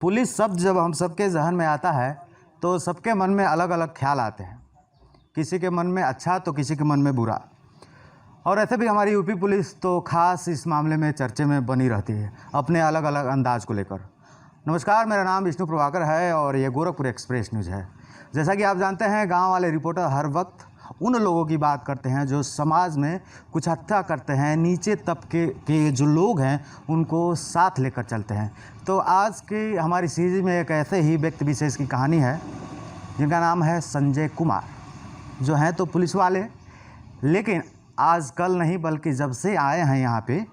Police शब्द जब हम सबके जहन में आता है तो सबके मन में अलग अलग ख्याल आते हैं। किसी के मन में अच्छा तो किसी के मन में बुरा। और ऐसे भी हमारी यूपी पुलिस तो खास इस मामले में चर्चे में बनी रहती है अपने अलग अलग अंदाज को लेकर। नमस्कार, मेरा नाम विष्णु प्रभाकर है और ये गोरखपुर एक्सप्रेस न्यूज़ है। जैसा कि आप जानते हैं, गांव वाले रिपोर्टर हर वक्त उन लोगों की बात करते हैं जो समाज में कुछ अच्छा करते हैं, नीचे तबके के जो लोग हैं उनको साथ लेकर चलते हैं। तो आज की हमारी सीरीज में एक ऐसे ही व्यक्ति विशेष की कहानी है जिनका नाम है संजय कुमार, जो हैं तो पुलिस वाले, लेकिन आज कल नहीं बल्कि जब से आए हैं यहाँ पे,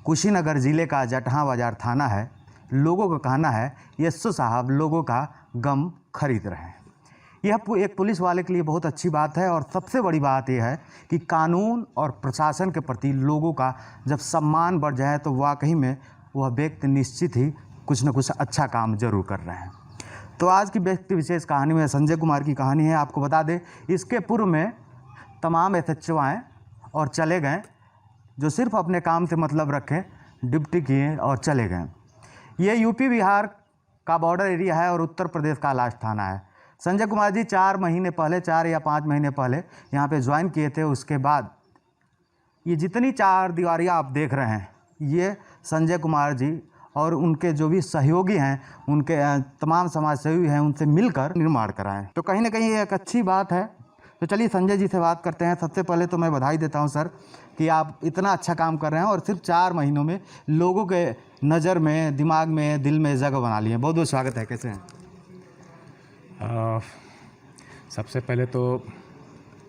कुशीनगर ज़िले का जटहाँ बाज़ार थाना है, लोगों का कहना है यस्सु साहब लोगों का गम खरीद रहे हैं। यह एक पुलिस वाले के लिए बहुत अच्छी बात है। और सबसे बड़ी बात यह है कि कानून और प्रशासन के प्रति लोगों का जब सम्मान बढ़ जाए तो वाकई में वह व्यक्ति निश्चित ही कुछ न कुछ अच्छा काम जरूर कर रहे हैं। तो आज की व्यक्ति विशेष कहानी में संजय कुमार की कहानी है। आपको बता दें, इसके पूर्व में तमाम SHO आए और चले गए, जो सिर्फ अपने काम से मतलब रखें, ड्यूटी किए और चले गए। ये यूपी बिहार का बॉर्डर एरिया है और उत्तर प्रदेश का लास्ट थाना है। संजय कुमार जी 4 महीने पहले, 4 या 5 महीने पहले यहाँ पे ज्वाइन किए थे। उसके बाद ये जितनी 4 दीवारियाँ आप देख रहे हैं, ये संजय कुमार जी और उनके जो भी सहयोगी हैं, उनके तमाम समाज सेवी हैं, उनसे मिलकर निर्माण कराएं। तो कहीं ना कहीं ये एक अच्छी बात है। तो चलिए संजय जी से बात करते हैं। सबसे पहले तो मैं बधाई देता हूं सर कि आप इतना अच्छा काम कर रहे हैं और सिर्फ 4 महीनों में लोगों के नज़र में, दिमाग में, दिल में जगह बना ली है। बहुत बहुत स्वागत है। कैसे हैं? सबसे पहले तो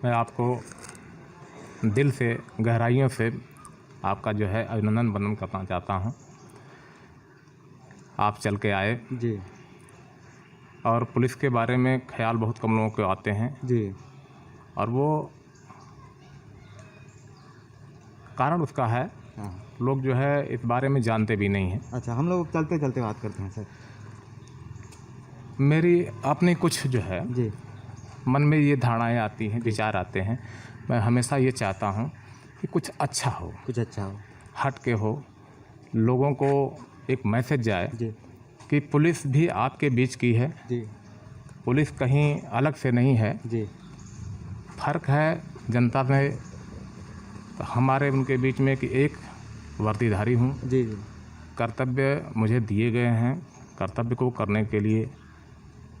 मैं आपको दिल से, गहराइयों से आपका जो है अभिनंदन वंदन करना चाहता हूं। आप चल के आए जी। और पुलिस के बारे में ख्याल बहुत कम लोगों को आते हैं जी। और वो कारण उसका है, हाँ। लोग जो है इस बारे में जानते भी नहीं हैं। अच्छा, हम लोग चलते चलते बात करते हैं सर। मेरी अपनी कुछ जो है जी। मन में ये धारणाएं आती हैं, विचार आते हैं। मैं हमेशा ये चाहता हूँ कि कुछ अच्छा हो, कुछ अच्छा हो, हट के हो, लोगों को एक मैसेज जाए जी। कि पुलिस भी आपके बीच की है, जी। पुलिस कहीं अलग से नहीं है। जी। फ़र्क है जनता में हमारे उनके बीच में कि एक वर्दीधारी हूँ। जी। जी। कर्तव्य मुझे दिए गए हैं, कर्तव्य को करने के लिए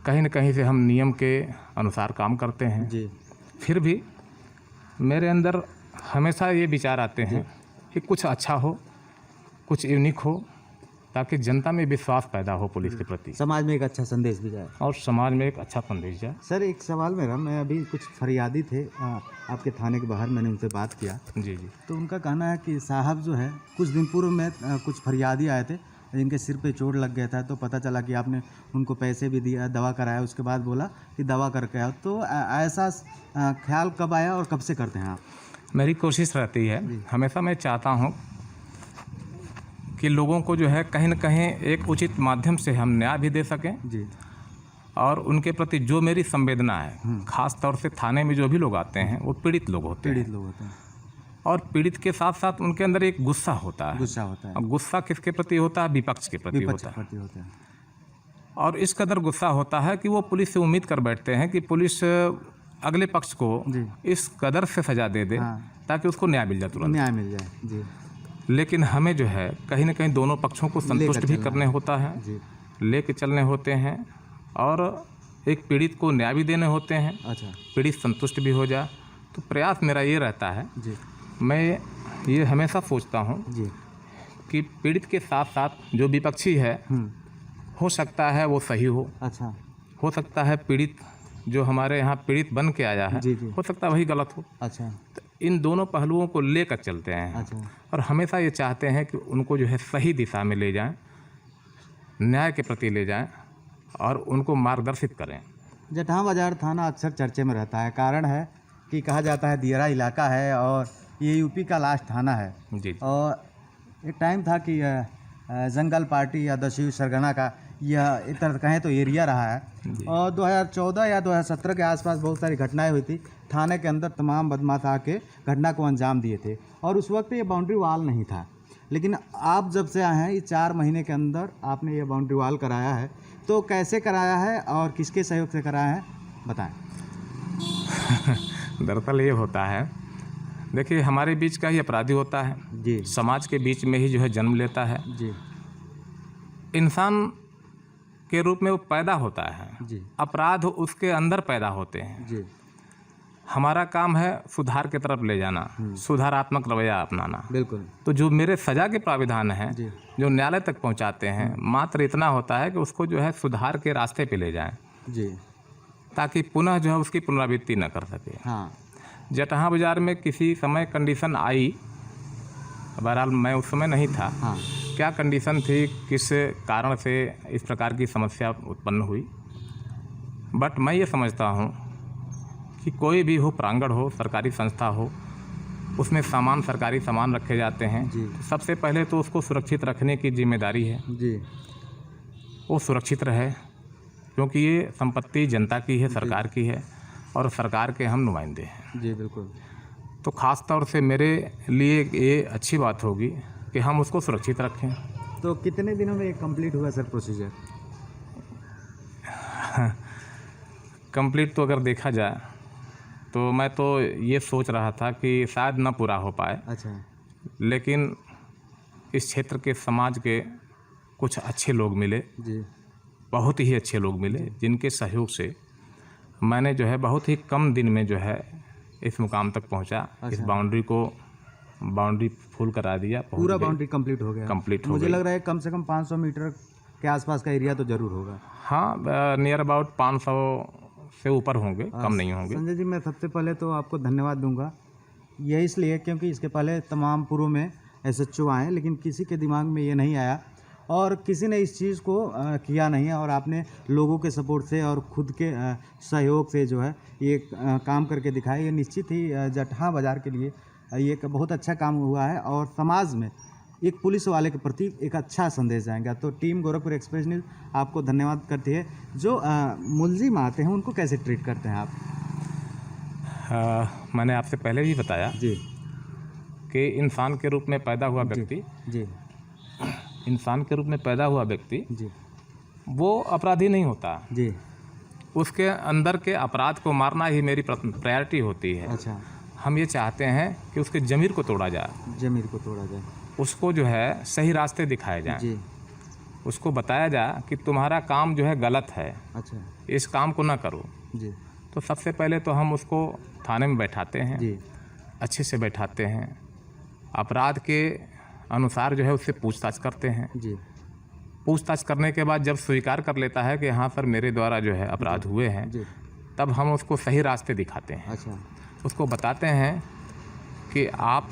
कहीं न कहीं से हम नियम के अनुसार काम करते हैं। जी। फिर भी मेरे अंदर हमेशा ये विचार आते हैं कि कुछ अच्छा हो, कुछ यूनिक हो, ताकि जनता में विश्वास पैदा हो पुलिस के प्रति, समाज में एक अच्छा संदेश भी जाए और समाज में एक अच्छा संदेश जाए। सर एक सवाल मेरा, मैं अभी कुछ फरियादी थे आपके थाने के बाहर, मैंने उनसे बात किया। जी जी। तो उनका कहना है कि साहब जो है, कुछ दिन पूर्व में कुछ फरियादी आए थे जिनके सिर पे चोट लग गया था। तो पता चला कि आपने उनको पैसे भी दिया, दवा कराया, उसके बाद बोला कि दवा करके आओ। तो ऐसा ख्याल कब आया और कब से करते हैं आप? मेरी कोशिश रहती है, हमेशा मैं चाहता हूँ कि लोगों को जो है कहीं न कहीं एक उचित माध्यम से हम न्याय भी दे सकें। जी। और उनके प्रति जो मेरी संवेदना है, ख़ास तौर से थाने में जो भी लोग आते हैं वो पीड़ित लोग होते हैं। और पीड़ित के साथ साथ उनके अंदर एक गुस्सा होता है। गुस्सा होता है। अब गुस्सा किसके प्रति होता है? विपक्ष के प्रति होता है। और इस कदर गुस्सा होता है कि वो पुलिस से उम्मीद कर बैठते हैं कि पुलिस अगले पक्ष को इस कदर से सज़ा दे दे ताकि उसको न्याय मिल जाए, तुरंत न्याय मिल जाए। जी। लेकिन हमें जो है कहीं ना कहीं दोनों पक्षों को संतुष्ट भी करने होता है, लेके चलने होते हैं, और एक पीड़ित को न्याय भी देने होते हैं। अच्छा। पीड़ित संतुष्ट भी हो जाए। तो प्रयास मेरा ये रहता है, जी। मैं ये हमेशा सोचता हूँ कि पीड़ित के साथ साथ जो विपक्षी है, हो सकता है वो सही हो। अच्छा। हो सकता है पीड़ित जो हमारे यहाँ पीड़ित बन के आया है, हो सकता है वही गलत हो। अच्छा। तो इन दोनों पहलुओं को लेकर चलते हैं। अच्छा। और हमेशा ये चाहते हैं कि उनको जो है सही दिशा में ले जाएं, न्याय के प्रति ले जाएं और उनको मार्गदर्शित करें। जटहाँ बाज़ार थाना अक्सर चर्चे में रहता है। कारण है कि कहा जाता है दियरा इलाका है और ये यूपी का लास्ट थाना है। जी। और एक टाइम था कि जंगल पार्टी या दस्यु सरगना का यह एक तरह कहें तो एरिया रहा है। और 2014 या 2017 के आसपास बहुत सारी घटनाएं हुई थी। थाने के अंदर तमाम बदमाश आके घटना को अंजाम दिए थे और उस वक्त ये बाउंड्री वाल नहीं था। लेकिन आप जब से आए हैं इस 4 महीने के अंदर आपने ये बाउंड्री वॉल कराया है, तो कैसे कराया है और किसके सहयोग से कराया है, बताएं। दरअसल ये होता है, देखिए हमारे बीच का ही अपराधी होता है जी, समाज के बीच में ही जो है जन्म लेता है जी, इंसान के रूप में वो पैदा होता है, जी, अपराध उसके अंदर पैदा होते हैं। जी, हमारा काम है सुधार की तरफ ले जाना, सुधारात्मक रवैया अपनाना। बिल्कुल, तो जो मेरे सज़ा के प्राविधान हैं जी, जो न्यायालय तक पहुंचाते हैं, मात्र इतना होता है कि उसको जो है सुधार के रास्ते पे ले जाएं, जी, ताकि पुनः जो है उसकी पुनरावृत्ति न कर सके। हाँ, जटहा बाज़ार में किसी समय कंडीशन आई, बहरहाल मैं उस समय नहीं था, हाँ, क्या कंडीशन थी, किस कारण से इस प्रकार की समस्या उत्पन्न हुई, बट मैं ये समझता हूँ कि कोई भी हो, प्रांगण हो, सरकारी संस्था हो, उसमें सामान, सरकारी सामान रखे जाते हैं, जी, तो सबसे पहले तो उसको सुरक्षित रखने की जिम्मेदारी है, जी, वो सुरक्षित रहे, क्योंकि ये संपत्ति जनता की है, सरकार की है और सरकार के हम नुमाइंदे हैं। जी, बिल्कुल, तो ख़ास तौर से मेरे लिए ये अच्छी बात होगी कि हम उसको सुरक्षित रखें। तो कितने दिनों में ये कंप्लीट हुआ सर प्रोसीजर? कंप्लीट तो अगर देखा जाए तो मैं तो ये सोच रहा था कि शायद न पूरा हो पाए, अच्छा, लेकिन इस क्षेत्र के समाज के कुछ अच्छे लोग मिले, जी, बहुत ही अच्छे लोग मिले, जिनके सहयोग से मैंने जो है बहुत ही कम दिन में जो है इस मुकाम तक पहुंचा। इस बाउंड्री फुल करा दिया, पूरा बाउंड्री कंप्लीट हो गया, कंप्लीट हो मुझे गई। लग रहा है कम से कम 500 मीटर के आसपास का एरिया तो जरूर होगा। हाँ, नियर अबाउट 500 से ऊपर होंगे, कम नहीं होंगे। संजय जी, मैं सबसे पहले तो आपको धन्यवाद दूंगा, ये इसलिए क्योंकि इसके पहले तमाम पूर्व में SHO आए, लेकिन किसी के दिमाग में ये नहीं आया और किसी ने इस चीज़ को किया नहीं है, और आपने लोगों के सपोर्ट से और खुद के सहयोग से जो है ये काम करके दिखाया। ये निश्चित ही जटहा बाज़ार के लिए ये एक बहुत अच्छा काम हुआ है और समाज में एक पुलिस वाले के प्रति एक अच्छा संदेश जाएगा। तो टीम गोरखपुर एक्सप्रेस न्यूज़ आपको धन्यवाद करती है। जो मुलजिम आते हैं उनको कैसे ट्रीट करते हैं आप? मैंने आपसे पहले भी बताया जी, कि इंसान के रूप में पैदा हुआ व्यक्ति, जी, इंसान के रूप में पैदा हुआ व्यक्ति जी, वो अपराधी नहीं होता, जी, उसके अंदर के अपराध को मारना ही मेरी प्रायोरिटी होती है। अच्छा, हम ये चाहते हैं कि उसके ज़मीर को तोड़ा जाए, ज़मीर को तोड़ा जाए, उसको जो है सही रास्ते दिखाए जाएं, जी, उसको बताया जाए कि तुम्हारा काम जो है गलत है, अच्छा, इस काम को ना करो। जी, तो सबसे पहले तो हम उसको थाने में बैठाते हैं, जी, अच्छे से बैठाते हैं, अपराध के अनुसार जो है उससे पूछताछ करते हैं। जी, पूछताछ करने के बाद जब स्वीकार कर लेता है कि हाँ सर मेरे द्वारा जो है अपराध हुए हैं, जी, तब हम उसको सही रास्ते दिखाते हैं, अच्छा, उसको बताते हैं कि आप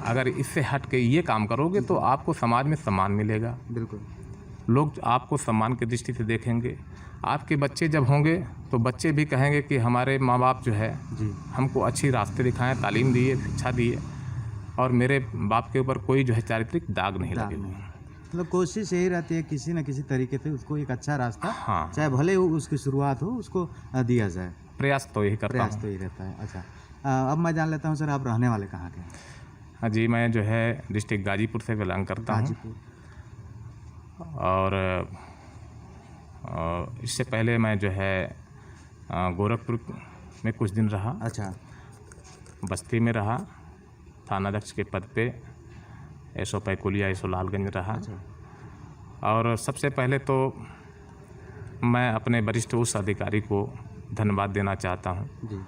अगर इससे हट के ये काम करोगे तो आपको समाज में सम्मान मिलेगा, बिल्कुल, लोग आपको सम्मान की दृष्टि से देखेंगे। आपके बच्चे जब होंगे तो बच्चे भी कहेंगे कि हमारे माँ बाप जो है जी, हमको अच्छी रास्ते दिखाएं, तालीम दिए, शिक्षा दिए और मेरे बाप के ऊपर कोई जो है चारित्रिक दाग नहीं लगे हुए। मतलब कोशिश यही रहती है किसी न किसी तरीके से उसको एक अच्छा रास्ता, हाँ, चाहे भले वो उसकी शुरुआत हो, उसको दिया जाए। प्रयास तो यही करता प्रयास हूँ। तो यही रहता है। अच्छा, अब मैं जान लेता हूँ सर, आप रहने वाले कहाँ के हैं? हाँ जी, मैं जो है डिस्ट्रिक्ट गाजीपुर से बिलोंग करता हूँ गाजीपुर। और इससे पहले मैं जो है गोरखपुर में कुछ दिन रहा, अच्छा, बस्ती में रहा, थानाध्यक्ष के पद पे, SO पैकुलिया, SO लालगंज रहा। अच्छा, और सबसे पहले तो मैं अपने वरिष्ठ उस अधिकारी को धन्यवाद देना चाहता हूँ, जी,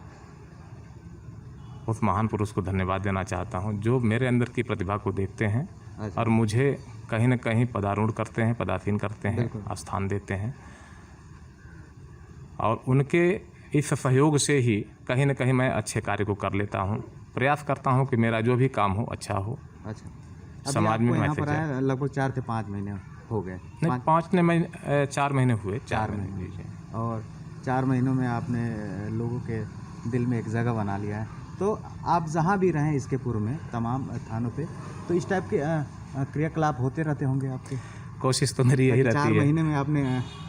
उस महान पुरुष को धन्यवाद देना चाहता हूँ जो मेरे अंदर की प्रतिभा को देखते हैं अच्छा, और मुझे कहीं न कहीं पदारूढ़ करते हैं, पदासीन करते हैं, बिल्कुल। स्थान देते हैं। और उनके इस सहयोग से ही कहीं न कहीं मैं अच्छे कार्य को कर लेता हूँ। प्रयास करता हूँ कि मेरा जो भी काम हो अच्छा हो, अच्छा। समाज में यहाँ मैसेज पर आए लगभग 4 से 5 महीने हो गए। नहीं, 4 महीने हुए, 4 महीने। जी। और 4 महीनों में आपने लोगों के दिल में एक जगह बना लिया है। तो आप जहाँ भी रहें इसके पूर्व में तमाम थानों पे, तो इस टाइप के क्रियाकलाप होते रहते होंगे आपके? कोशिश तो मेरी यही 4 रहती है। महीने में आपने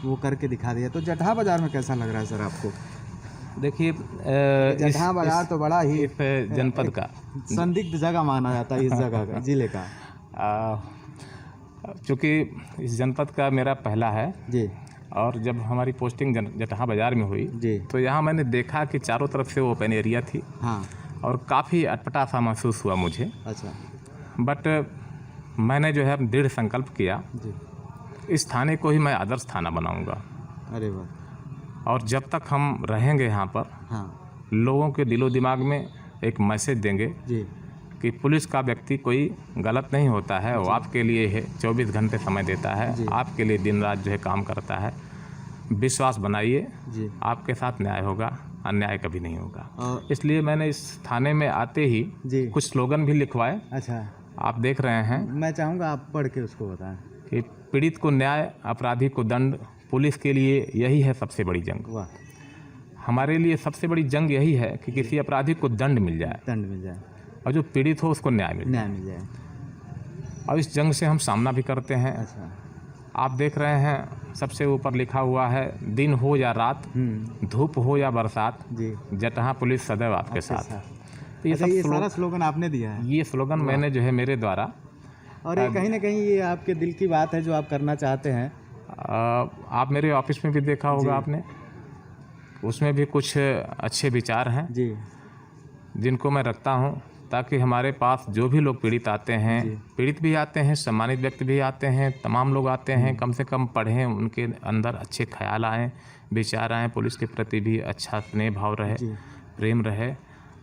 वो करके दिखा दिया। तो जटहा बाज़ार में कैसा लग रहा है सर आपको? देखिए, जटहा बाज़ार तो बड़ा ही इस जनपद का संदिग्ध जगह माना जाता है, इस जगह का, जिले का। चूँकि इस जनपद का मेरा पहला है जी और जब हमारी पोस्टिंग जटहा बाज़ार में हुई जी। तो यहाँ मैंने देखा कि चारों तरफ से ओपन एरिया थी हाँ। और काफ़ी अटपटा सा महसूस हुआ मुझे। अच्छा। बट मैंने जो है दृढ़ संकल्प किया जी। इस थाने को ही मैं आदर्श थाना बनाऊंगा। अरे वाह। और जब तक हम रहेंगे यहाँ पर हाँ लोगों के दिलो दिमाग में एक मैसेज देंगे जी कि पुलिस का व्यक्ति कोई गलत नहीं होता है, वो आपके लिए है 24 घंटे समय देता है, आपके लिए दिन रात जो है काम करता है। विश्वास बनाइए, जी। आपके साथ न्याय होगा, अन्याय कभी नहीं होगा। और इसलिए मैंने इस थाने में आते ही जी कुछ स्लोगन भी लिखवाए। अच्छा, आप देख रहे हैं मैं चाहूँगा आप पढ़ के उसको बताएं कि पीड़ित को न्याय, अपराधी को दंड, पुलिस के लिए यही है सबसे बड़ी जंग। वाह। हमारे लिए सबसे बड़ी जंग यही है कि किसी अपराधी को दंड मिल जाए दंड मिल जाए और जो पीड़ित हो उसको न्याय मिल न्याय मिल जाए। और इस जंग से हम सामना भी करते हैं। अच्छा। आप देख रहे हैं सबसे ऊपर लिखा हुआ है, दिन हो या रात, धूप हो या बरसात, जी जटहा पुलिस सदैव आपके साथ। तो अच्छा, ये सारा स्लोगन आपने दिया है? ये स्लोगन मैंने जो है मेरे द्वारा। और ये कहीं ना कहीं ये आपके दिल की बात है जो आप करना चाहते हैं। आप मेरे ऑफिस में भी देखा होगा आपने, उसमें भी कुछ अच्छे विचार हैं जी जिनको मैं रखता हूं ताकि हमारे पास जो भी लोग पीड़ित आते हैं, पीड़ित भी आते हैं, सम्मानित व्यक्ति भी आते हैं, तमाम लोग आते हैं, कम से कम पढ़ें, उनके अंदर अच्छे ख्याल आएँ, विचार आएँ, पुलिस के प्रति भी अच्छा स्नेह भाव रहे, प्रेम रहे,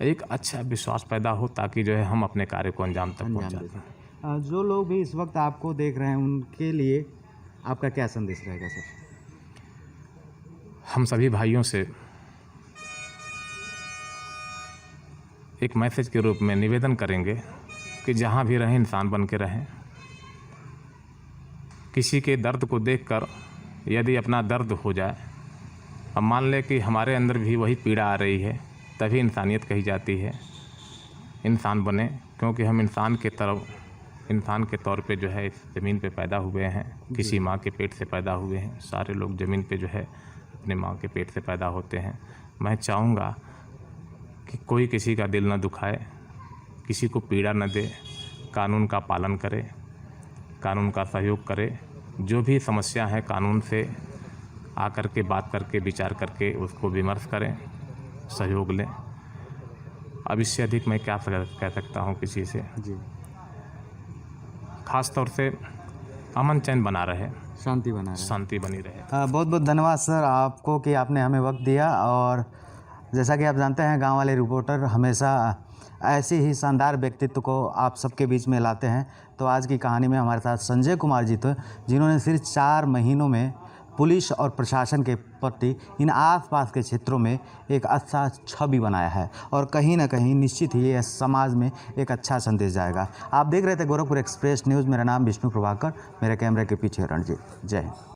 एक अच्छा विश्वास पैदा हो ताकि जो है हम अपने कार्य को अंजाम तक पहुँचा दें। जो लोग भी इस वक्त आपको देख रहे हैं उनके लिए आपका क्या संदेश रहेगा सर? हम सभी भाइयों से एक मैसेज के रूप में निवेदन करेंगे कि जहाँ भी रहें इंसान बन के रहें। किसी के दर्द को देखकर यदि अपना दर्द हो जाए, अब मान लें कि हमारे अंदर भी वही पीड़ा आ रही है, तभी इंसानियत कही जाती है। इंसान बने क्योंकि हम इंसान के तौर पे जो है इस ज़मीन पे पैदा हुए हैं, किसी माँ के पेट से पैदा हुए हैं। सारे लोग ज़मीन पे जो है अपने माँ के पेट से पैदा होते हैं। मैं चाहूँगा कि कोई किसी का दिल न दुखाए, किसी को पीड़ा न दे, कानून का पालन करे, कानून का सहयोग करे। जो भी समस्या है कानून से आकर के बात करके विचार करके उसको विमर्श करें, सहयोग लें। अब इससे अधिक मैं क्या कह सकता हूँ किसी से। जी। ख़ास तौर से अमन चैन बना रहे, शांति बना रहे, शांति बनी रहे। बहुत बहुत धन्यवाद सर आपको कि आपने हमें वक्त दिया। और जैसा कि आप जानते हैं गांव वाले रिपोर्टर हमेशा ऐसे ही शानदार व्यक्तित्व को आप सबके बीच में लाते हैं। तो आज की कहानी में हमारे साथ संजय कुमार जी थे, जिन्होंने सिर्फ 4 महीनों में पुलिस और प्रशासन के प्रति इन आसपास के क्षेत्रों में एक अच्छा छवि बनाया है और कहीं ना कहीं निश्चित ही यह समाज में एक अच्छा संदेश जाएगा। आप देख रहे थे गोरखपुर एक्सप्रेस न्यूज़। मेरा नाम विष्णु प्रभाकर, मेरे कैमरे के पीछे रणजीत। जय हिंद।